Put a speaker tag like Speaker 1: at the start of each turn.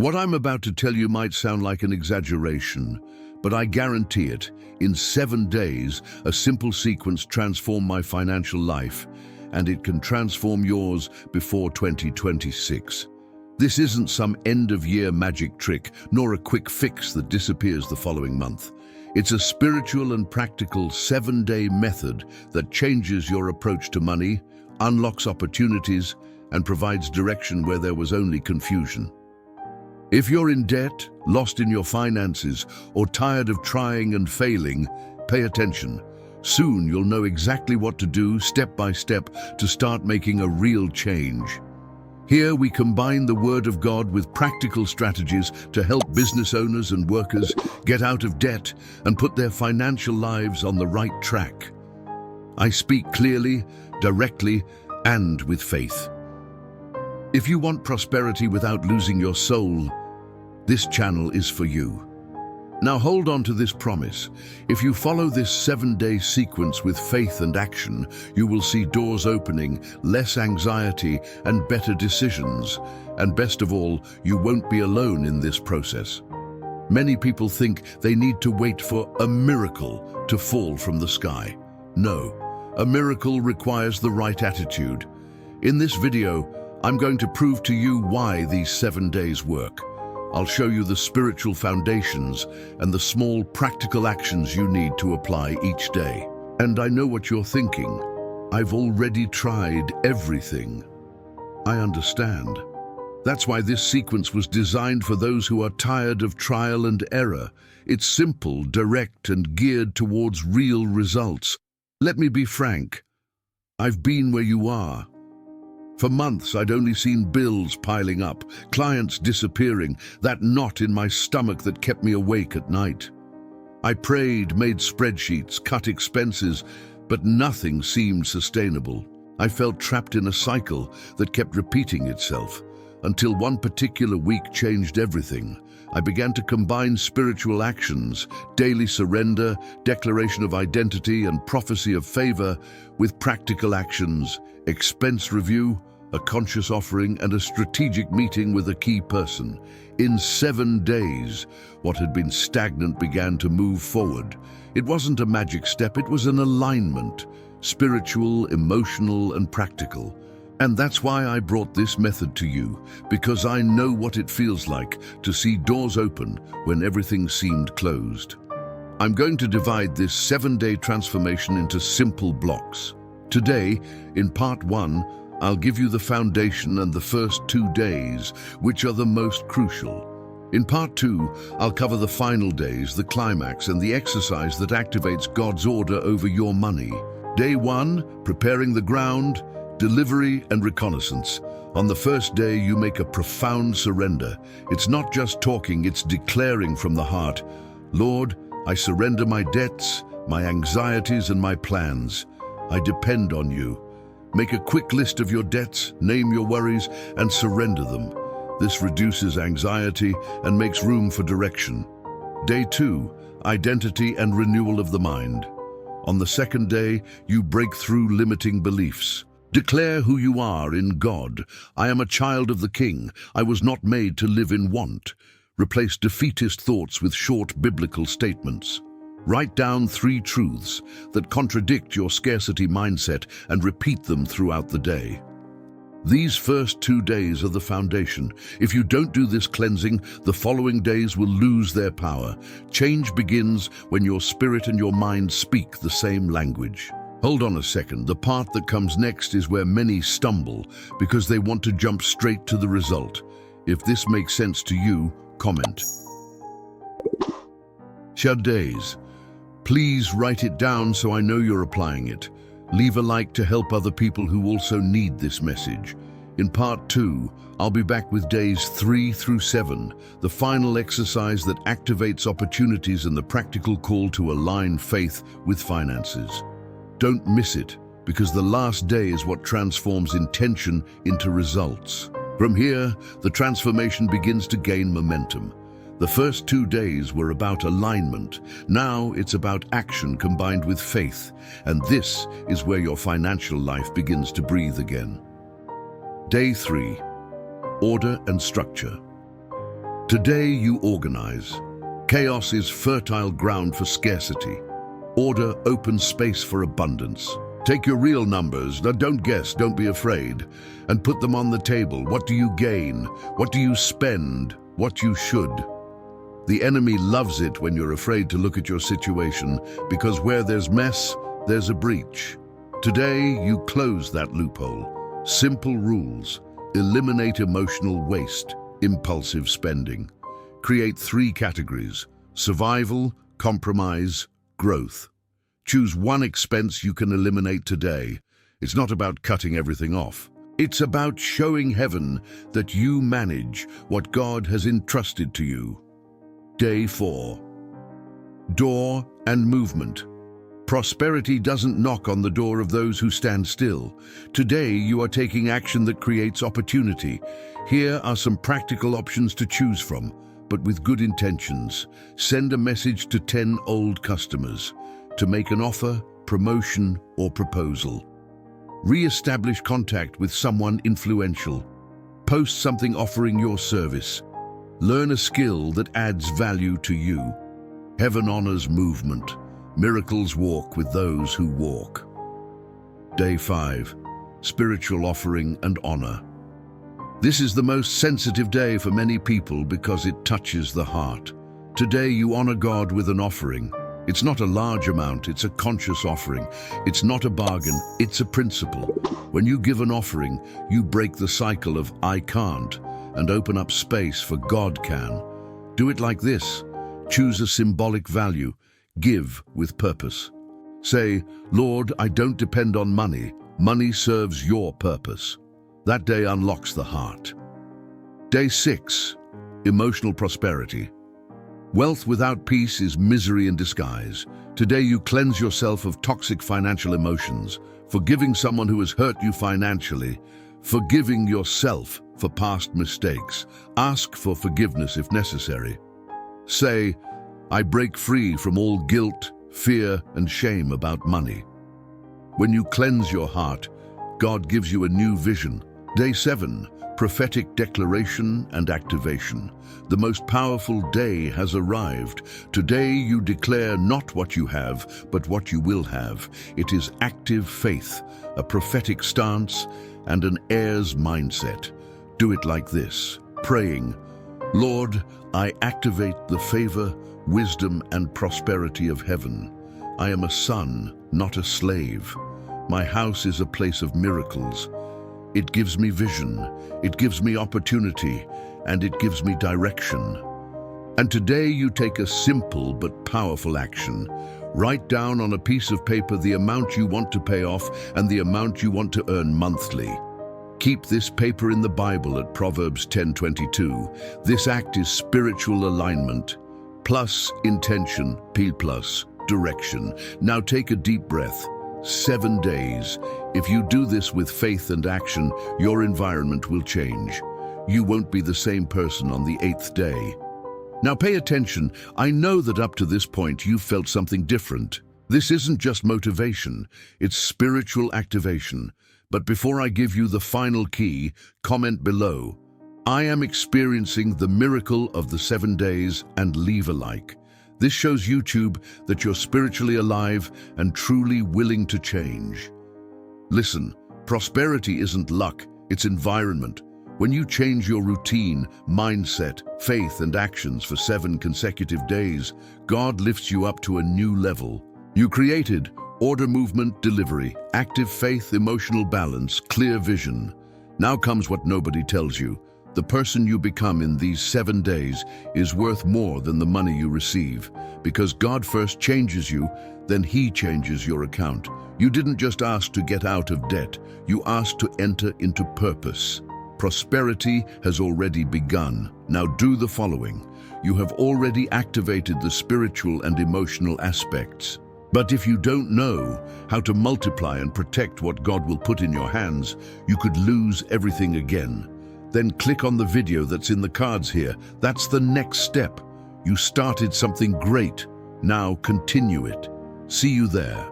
Speaker 1: What I'm about to tell you might sound like an exaggeration, but I guarantee it. In 7 days, a simple sequence transformed my financial life, and it can transform yours before 2026. This isn't some end-of-year magic trick, nor a quick fix that disappears the following month. It's a spiritual and practical 7-day method that changes your approach to money, unlocks opportunities, and provides direction where there was only confusion. If you're in debt, lost in your finances, or tired of trying and failing, pay attention. Soon you'll know exactly what to do step by step to start making a real change. Here we combine the Word of God with practical strategies to help business owners and workers get out of debt and put their financial lives on the right track. I speak clearly, directly, and with faith. If you want prosperity without losing your soul, this channel is for you. Now hold on to this promise. If you follow this 7-day sequence with faith and action, you will see doors opening, less anxiety, and better decisions. And best of all, you won't be alone in this process. Many people think they need to wait for a miracle to fall from the sky. No, a miracle requires the right attitude. In this video, I'm going to prove to you why these 7 days work. I'll show you the spiritual foundations and the small practical actions you need to apply each day. And I know what you're thinking. I've already tried everything. I understand. That's why this sequence was designed for those who are tired of trial and error. It's simple, direct, and geared towards real results. Let me be frank. I've been where you are. For months, I'd only seen bills piling up, clients disappearing, that knot in my stomach that kept me awake at night. I prayed, made spreadsheets, cut expenses, but nothing seemed sustainable. I felt trapped in a cycle that kept repeating itself, until one particular week changed everything. I began to combine spiritual actions, daily surrender, declaration of identity, and prophecy of favor with practical actions, expense review, a conscious offering, and a strategic meeting with a key person. In 7 days, what had been stagnant began to move forward. It wasn't a magic step, it was an alignment, spiritual, emotional, and practical. And that's why I brought this method to you, because I know what it feels like to see doors open when everything seemed closed. I'm going to divide this 7-day transformation into simple blocks. Today, in part 1, I'll give you the foundation and the first 2 days, which are the most crucial. In part 2, I'll cover the final days, the climax, and the exercise that activates God's order over your money. Day 1, preparing the ground, delivery and reconnaissance. On the first day, you make a profound surrender. It's not just talking, it's declaring from the heart, Lord, I surrender my debts, my anxieties, and my plans. I depend on you. Make a quick list of your debts, name your worries, and surrender them. This reduces anxiety and makes room for direction. Day 2, identity and renewal of the mind. On the second day, you break through limiting beliefs. Declare who you are in God. I am a child of the King. I was not made to live in want. Replace defeatist thoughts with short biblical statements. Write down 3 truths that contradict your scarcity mindset and repeat them throughout the day. These first 2 days are the foundation. If you don't do this cleansing, the following days will lose their power. Change begins when your spirit and your mind speak the same language. Hold on a second. The part that comes next is where many stumble because they want to jump straight to the result. If this makes sense to you, comment. Shad days. Please write it down so I know you're applying it. Leave a like to help other people who also need this message. In part 2, I'll be back with days 3 through 7, the final exercise that activates opportunities and the practical call to align faith with finances. Don't miss it, because the last day is what transforms intention into results. From here, the transformation begins to gain momentum. The first 2 days were about alignment. Now it's about action combined with faith. And this is where your financial life begins to breathe again. Day 3, order and structure. Today you organize. Chaos is fertile ground for scarcity. Order opens space for abundance. Take your real numbers, now don't guess, don't be afraid, and put them on the table. What do you gain? What do you spend? What you should? The enemy loves it when you're afraid to look at your situation, because where there's mess, there's a breach. Today, you close that loophole. Simple rules. Eliminate emotional waste, impulsive spending. Create 3 categories: survival, compromise, growth. Choose one expense you can eliminate today. It's not about cutting everything off. It's about showing heaven that you manage what God has entrusted to you. Day 4. Door and movement. Prosperity doesn't knock on the door of those who stand still. Today, you are taking action that creates opportunity. Here are some practical options to choose from, but with good intentions. Send a message to 10 old customers to make an offer, promotion, or proposal. Re-establish contact with someone influential. Post something offering your service. Learn a skill that adds value to you. Heaven honors movement. Miracles walk with those who walk. Day 5. Spiritual offering and honor. This is the most sensitive day for many people because it touches the heart. Today you honor God with an offering. It's not a large amount, it's a conscious offering. It's not a bargain, it's a principle. When you give an offering, you break the cycle of I can't and open up space for God can. Do it like this. Choose a symbolic value. Give with purpose. Say, Lord, I don't depend on money. Money serves your purpose. That day unlocks the heart. Day 6. Emotional prosperity. Wealth without peace is misery in disguise. Today you cleanse yourself of toxic financial emotions, forgiving someone who has hurt you financially, forgiving yourself for past mistakes. Ask for forgiveness if necessary. Say, I break free from all guilt, fear, and shame about money. When you cleanse your heart, God gives you a new vision. Day 7. Prophetic declaration and activation. The most powerful day has arrived. Today you declare not what you have, but what you will have. It is active faith, a prophetic stance, and an heir's mindset. Do it like this, praying, Lord, I activate the favor, wisdom, and prosperity of heaven. I am a son, not a slave. My house is a place of miracles. It gives me vision, it gives me opportunity, and it gives me direction. And today you take a simple but powerful action. Write down on a piece of paper the amount you want to pay off and the amount you want to earn monthly. Keep this paper in the Bible at Proverbs 10:22. This act is spiritual alignment, plus intention, P plus direction. Now take a deep breath. 7 days. If you do this with faith and action, your environment will change. You won't be the same person on the 8th day. Now pay attention. I know that up to this point you've felt something different. This isn't just motivation, it's spiritual activation. But before I give you the final key, comment below. I am experiencing the miracle of the 7 days and leave a like. This shows YouTube that you're spiritually alive and truly willing to change. Listen, prosperity isn't luck, it's environment. When you change your routine, mindset, faith, and actions for 7 consecutive days, God lifts you up to a new level. You created order, movement, delivery, active faith, emotional balance, clear vision. Now comes what nobody tells you. The person you become in these 7 days is worth more than the money you receive. Because God first changes you, then He changes your account. You didn't just ask to get out of debt, you asked to enter into purpose. Prosperity has already begun. Now do the following. You have already activated the spiritual and emotional aspects. But if you don't know how to multiply and protect what God will put in your hands, you could lose everything again. Then click on the video that's in the cards here. That's the next step. You started something great. Now continue it. See you there.